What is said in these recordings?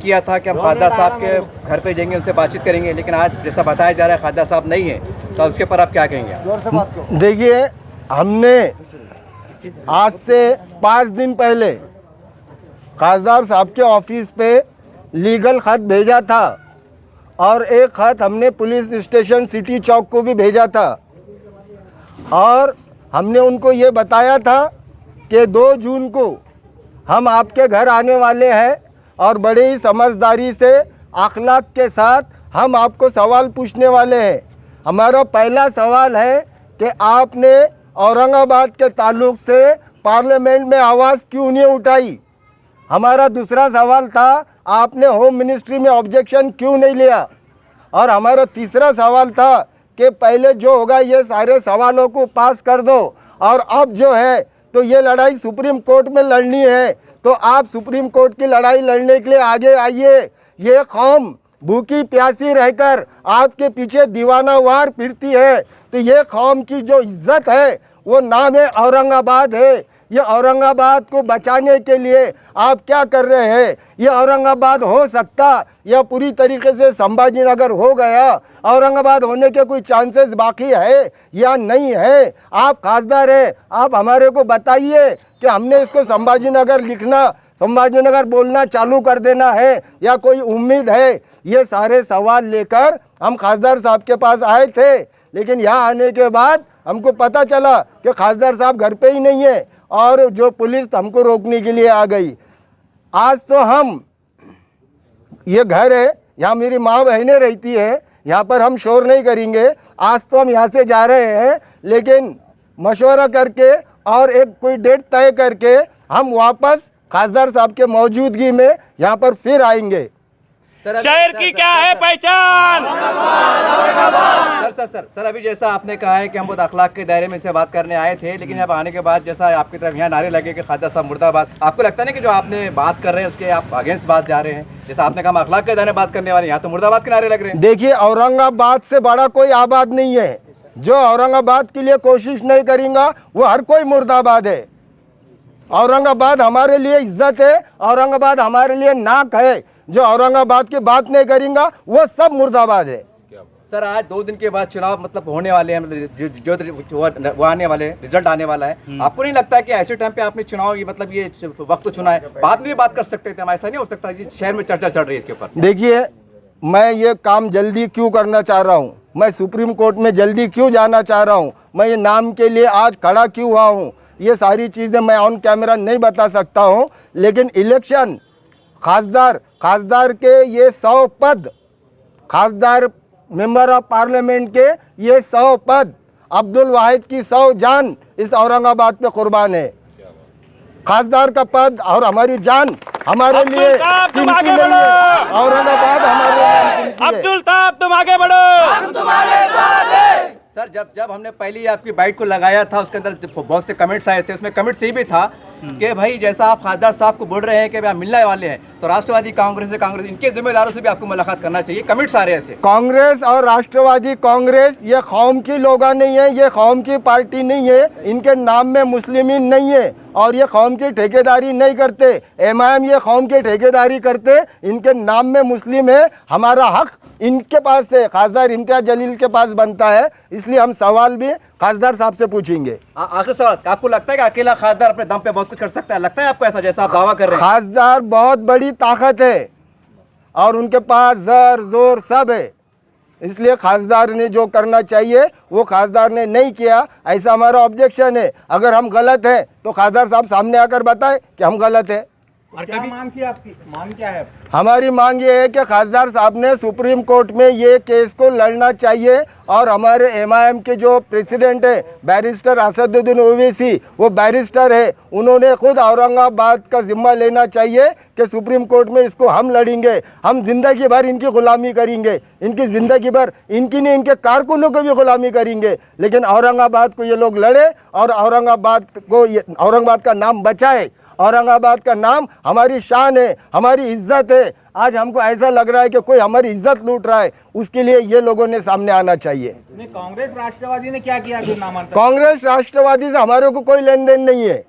किया था कि हम खासदार साहब के घर पे जाएंगे, उनसे बातचीत करेंगे, लेकिन आज जैसा बताया जा रहा है खासदार साहब नहीं है, तो उसके ऊपर आप क्या कहेंगे? देखिए, हमने आज से 5 दिन पहले खासदार साहब के ऑफिस पे लीगल ख़त भेजा था और एक ख़त हमने पुलिस स्टेशन सिटी चौक को भी भेजा था और हमने उनको ये बताया था कि 2 जून को हम आपके घर आने वाले हैं और बड़े ही समझदारी से अखलाक के साथ हम आपको सवाल पूछने वाले हैं। हमारा पहला सवाल है कि आपने औरंगाबाद के ताल्लुक से पार्लियामेंट में आवाज़ क्यों नहीं उठाई। हमारा दूसरा सवाल था आपने होम मिनिस्ट्री में ऑब्जेक्शन क्यों नहीं लिया। और हमारा तीसरा सवाल था कि पहले जो होगा ये सारे सवालों को पास कर दो और अब जो है तो ये लड़ाई सुप्रीम कोर्ट में लड़नी है, तो आप सुप्रीम कोर्ट की लड़ाई लड़ने के लिए आगे आइए। ये कौम भूखी प्यासी रहकर आपके पीछे दीवानावार फिरती है, तो ये कौम की जो इज्जत है वो नाम है औरंगाबाद है। ये औरंगाबाद को बचाने के लिए आप क्या कर रहे हैं? ये औरंगाबाद हो सकता या पूरी तरीके से संभाजी नगर हो गया? औरंगाबाद होने के कोई चांसेस बाकी है या नहीं है? आप खासदार हैं, आप हमारे को बताइए कि हमने इसको संभाजी नगर लिखना, संभाजी नगर बोलना चालू कर देना है या कोई उम्मीद है? ये सारे सवाल लेकर हम खासदार साहब के पास आए थे, लेकिन यहाँ आने के बाद हमको पता चला कि खासदार साहब घर पे ही नहीं है और जो पुलिस हमको रोकने के लिए आ गई। आज तो हम, ये घर है, यहाँ मेरी माँ बहनें रहती है, यहाँ पर हम शोर नहीं करेंगे। आज तो हम यहाँ से जा रहे हैं, लेकिन मशवरा करके और एक कोई डेट तय करके हम वापस खासदार साहब के मौजूदगी में यहाँ पर फिर आएंगे। शहर की क्या है पहचान? सर अभी जैसा आपने कहा है कि हम बहुत अखलाक के दायरे में से बात करने आए थे, लेकिन अब आने के बाद जैसा आपकी तरफ यहाँ नारे लगे कि खासदार साहब मुर्दाबाद, आपको लगता नहीं कि जो आपने बात कर रहे हैं उसके आप अगेंस्ट बात जा रहे हैं? जैसा आपने कहा हम अखलाक के दायरे में बात करने वाले, यहाँ तो मुर्दाबाद के नारे लग रहे हैं। देखिए, औरंगाबाद से बड़ा कोई आबाद नहीं है। जो औरंगाबाद के लिए कोशिश नहीं करेगा वो हर कोई मुर्दाबाद है। औरंगाबाद हमारे लिए इज्जत है, औरंगाबाद हमारे लिए नाक है। जो औरंगाबाद की बात नहीं करेगा वो सब मुर्दाबाद है। सर आज 2 दिन के बाद चुनाव मतलब होने वाले हैं, मतलब वो आने वाले, रिजल्ट आने वाला है। आपको नहीं लगता कि ऐसे टाइम पे आपने चुनाव मतलब ये वक्त चुना है, बाद में भी बात कर सकते थे? ऐसा नहीं हो सकता जी, शहर में चर्चा चल रही है इसके ऊपर। देखिए, मैं ये काम जल्दी क्यों करना चाह रहा हूँ, मैं सुप्रीम कोर्ट में जल्दी क्यों जाना चाह रहा हूँ, मैं ये नाम के लिए आज खड़ा क्यों हुआ हूँ, ये सारी चीज़ें मैं ऑन कैमरा नहीं बता सकता हूँ। लेकिन इलेक्शन खासदार के ये 100 पद, खासदार मेंबर ऑफ पार्लियामेंट के ये 100 पद, अब्दुल वाहिद की 100 जान इस औरंगाबाद पे कुर्बान है। खासदार का पद और हमारी जान हमारे लिए कीमती नहीं है। औरंगाबाद हमारे लिए कीमती है। अब्दुल साहब तुम आगे बढ़ो, हम तुम्हारे साथ हैं। सर जब हमने पहली आपकी बाइट को लगाया था उसके अंदर बहुत से कमेंट्स आए थे, उसमें कमेंट्स ये भी था कि भाई जैसा आप खासदार साहब को बोल रहे हैं कि आप मिलने वाले हैं, तो राष्ट्रवादी कांग्रेस इनके जिम्मेदारों से भी आपको मुलाकात करना चाहिए। कमेंट्स आ रहे हैं ऐसे। कांग्रेस और राष्ट्रवादी कांग्रेस ये कौम की लोगा नहीं है, ये कौम की पार्टी नहीं है, इनके नाम में मुस्लिमीन नहीं है और ये कौम की ठेकेदारी नहीं करते। एमआईएम ये कौम की ठेकेदारी करते, इनके नाम में मुस्लिम है। हमारा हक इनके पास से, खासदार इम्तियाज जलील के पास बनता है, इसलिए हम सवाल भी खासदार साहब से पूछेंगे। आखिर सवाल, आपको लगता है कि अकेला खासदार अपने दम पे बहुत कुछ कर सकता है? लगता है आपको ऐसा जैसा आप दावा कर रहे हैं? खासदार बहुत बड़ी ताकत है और उनके पास जर जोर सब है, इसलिए खासदार ने जो करना चाहिए वो खासदार ने नहीं किया, ऐसा हमारा ऑब्जेक्शन है। अगर हम गलत हैं तो खासदार साहब सामने आकर बताएं कि हम गलत हैं। और क्या मांग थी आपकी? मांग क्या है? हमारी मांग ये है कि खासदार साहब ने सुप्रीम कोर्ट में ये केस को लड़ना चाहिए और हमारे एमआईएम के जो प्रेसिडेंट है बैरिस्टर असदुद्दीन ओवैसी, वो बैरिस्टर है, उन्होंने खुद औरंगाबाद का जिम्मा लेना चाहिए कि सुप्रीम कोर्ट में इसको हम लड़ेंगे। हम जिंदगी भर इनकी गुलामी करेंगे, इनकी ज़िंदगी भर इनकी नहीं इनके कारकुनों को भी गुलामी करेंगे, लेकिन औरंगाबाद को ये लोग लड़े और औरंगाबाद का नाम बचाए। औरंगाबाद का नाम हमारी शान है, हमारी इज्जत है। आज हमको ऐसा लग रहा है कि कोई हमारी इज्जत लूट रहा है, उसके लिए ये लोगों ने सामने आना चाहिए। नहीं, कांग्रेस राष्ट्रवादी ने क्या किया फिर नामांकन? कांग्रेस राष्ट्रवादी से हमारे को कोई लेन देन नहीं है।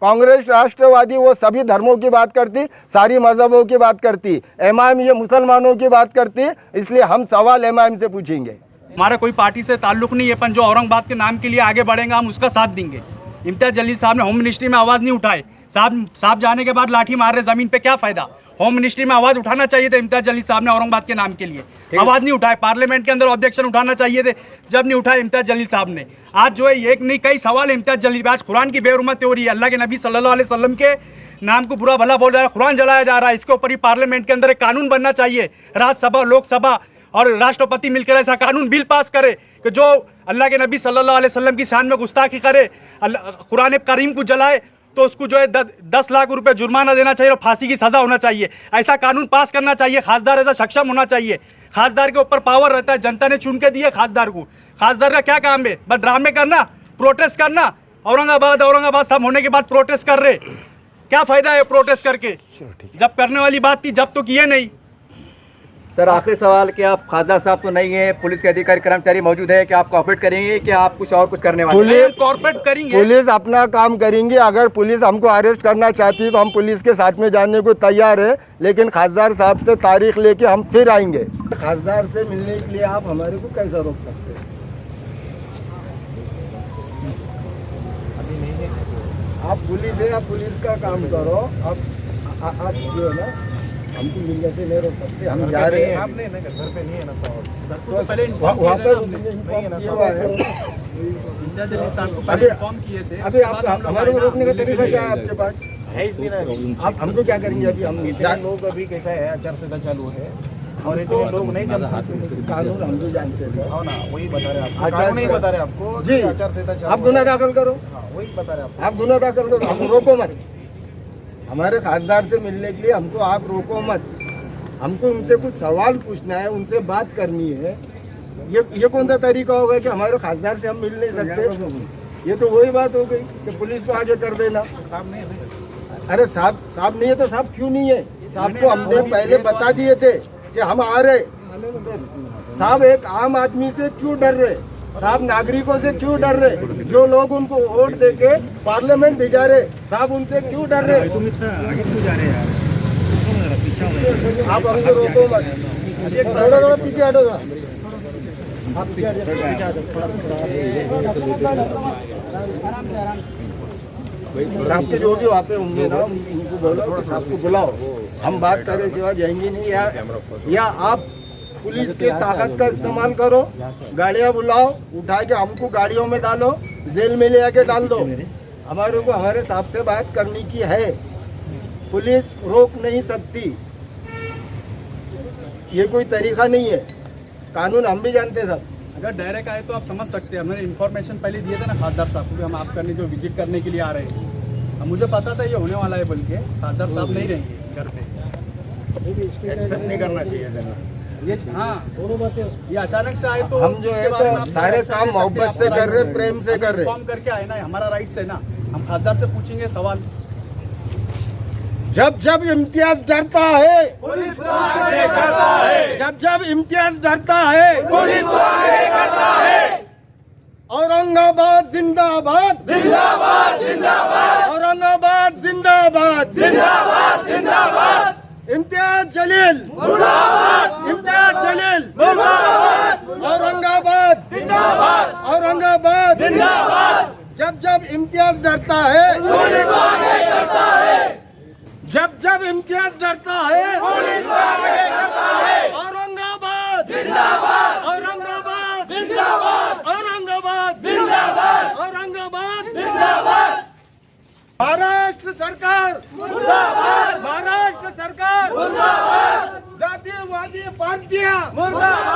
कांग्रेस राष्ट्रवादी वो सभी धर्मों की बात करती, सारी मजहबों की बात करती, एमआईएम ये मुसलमानों की बात करती, इसलिए हम सवाल एमआईएम से पूछेंगे। हमारा कोई पार्टी से ताल्लुक नहीं है, पर जो औरंगाबाद के नाम के लिए आगे बढ़ेंगे हम उसका साथ देंगे। इम्तियाज जलील साहब ने होम मिनिस्ट्री में आवाज़ नहीं उठाए, साहब जाने के बाद लाठी मार रहे ज़मीन पे, क्या फ़ायदा? होम मिनिस्ट्री में आवाज़ उठाना चाहिए था इम्तियाज जलील साहब ने औरंगाबाद के नाम के लिए, आवाज़ नहीं उठाए। पार्लियामेंट के अंदर ऑब्जेक्शन उठाना चाहिए थे, जब नहीं उठाए इम्तियाज जलील साहब ने। आज जो है एक नहीं कई सवाल इम्तियाज जलील पे, आज कुरान की बेहुरमत हो रही है, अल्लाह के नबी सल्लल्लाहु अलैहि वसल्लम के नाम को बुरा भला बोल रहा है, कुरान जलाया जा रहा है। इसके ऊपर ही पार्लियामेंट के अंदर एक कानून बनना चाहिए, राज्यसभा लोकसभा और राष्ट्रपति मिलकर ऐसा कानून बिल पास करे कि जो अल्लाह के नबी सल्लल्लाहु अलैहि वसल्लम की शान में गुस्ताखी करे, कुरान करीम को जलाए, तो उसको जो है 10 लाख रुपए जुर्माना देना चाहिए और फांसी की सज़ा होना चाहिए। ऐसा कानून पास करना चाहिए। खासदार ऐसा सक्षम होना चाहिए। खासदार के ऊपर पावर रहता है, जनता ने चुन के दिया खासदार को। खासदार का क्या काम है? बस ड्रामे करना, प्रोटेस्ट करना। औरंगाबाद सब होने के बाद प्रोटेस्ट कर रहे, क्या फ़ायदा है प्रोटेस्ट करके? जब करने वाली बात थी जब तो किए नहीं। सर आखिरी सवाल, कि आप खासदार साहब तो नहीं है, पुलिस के अधिकारी कर्मचारी मौजूद है, कि आप कॉपरेट करेंगे कि आप कुछ और कुछ करने वाले हैं? पुलिस कॉर्पोरेट करेंगे, पुलिस अपना काम करेंगे। अगर पुलिस हमको अरेस्ट करना चाहती है तो हम पुलिस के साथ में जाने को तैयार है, लेकिन खासदार साहब से तारीख लेके हम फिर आएंगे। खासदार से मिलने के लिए आप हमारे को कैसे रोक सकते हैं? आप पुलिस है, आप पुलिस का काम करो। आप जो है ना हमको मिलने से नहीं रोक सकते। हम जा रहे हैं, आपने ना घर पे नहीं है ना सर, तो पहले वहाँ पर अभी आप हमारे को रोकने का तरीका क्या है आपके पास? है इसलिए ना। आप हमको क्या करेंगे? अभी हम इतने लोग अभी कैसा है, आचार संहिता चालू है और इतने लोग नहीं जम सकते। कानून हम भी जानते हैं सर। हाँ ना, वही बता रहे आपको, आचार कानून नहीं संहिता- बता रहे आपको जी, कि आचार संहिता चालू आप गुनाह दाखिल करो। हाँ, वही बता रहे आपको। आप गुनाह दाखिल करो, हम रोको मत। हमारे खासदार से मिलने के लिए हमको आप रोको मत। हमको उनसे कुछ सवाल पूछना है, उनसे बात करनी है। ये कौन सा तरीका होगा कि हमारे खासदार से हम मिल नहीं सकते? ये तो वही बात हो गई कि पुलिस को आगे कर देना। साहब नहीं है। अरे साहब नहीं है तो साहब क्यों नहीं है? साहब को हमने पहले बता दिए थे कि हम आ रहे। साहब एक आम आदमी से क्यों डर रहे? साहब नागरिकों से क्यों डर रहे? जो लोग उनको वोट देके पार्लियामेंट भेजा रहे, साहब उनसे क्यों डर रहे? तुम इतना आगे क्यों जा रहे हैं यार? आप हमको रोको मत। थोड़ा पीछे हटो ना। आप पीछे साहब के जो भी वहाँ पे होंगे ना, उनको बोलो, साहब को बुलाओ। हम बात करे सिवा जाएंगे नहीं। या आप पुलिस के ताकत का इस्तेमाल करो, गाड़ियाँ बुलाओ, उठा के हमको गाड़ियों में डालो, जेल में ले आके डाल दो। हमारे को हमारे साहब से बात करनी की है। पुलिस रोक नहीं सकती, ये कोई तरीका नहीं है। कानून हम भी जानते हैं सब। अगर डायरेक्ट आए तो आप समझ सकते हैं। हमने इन्फॉर्मेशन पहले दिए थे ना खासदार साहब को, हम आप करने जो विजिट करने के लिए आ रहे हैं। अब मुझे पता था ये होने वाला है, बल्कि खासदार साहब नहीं रहेंगे घर पे। एक्सेप्ट नहीं करना चाहिए था। ये हाँ, ये अचानक से आए तो हम जो है तो सारे काम मोहब्बत से कर रहे, प्रेम से कर रहे। इन्फॉर्म करके आए ना, हमारा राइट्स है ना। हम खासदार से पूछेंगे सवाल। जब इम्तियाज डरता है, पुलिस को आगे करता है। जब इम्तियाज डरता है, पुलिस को आगे करता है। औरंगाबाद जिंदाबाद, जिंदाबाद जिंदाबाद औरंगाबाद जिंदाबाद, जिंदाबाद जिंदाबाद। इम्तियाज जलील मुर्दाबाद, इम्तियाज जलील मुर्दाबाद, औरंगाबाद जिंदाबाद, औरंगाबाद। जिंदाबाद। जब इम्तियाज डरता है, पुलिस को आगे करता है। जब इम्तियाज डरता है, पुलिस को आगे करता है। औरंगाबाद जिंदाबाद, औरंगाबाद जिंदाबाद, औरंगाबाद जिंदाबाद, औरंगाबाद। जिंदाबाद। महाराष्ट्र सरकार मुर्दाबाद, महाराष्ट्र सरकार मुर्दाबाद, जातीयवादी पार्टियां मुर्दाबाद।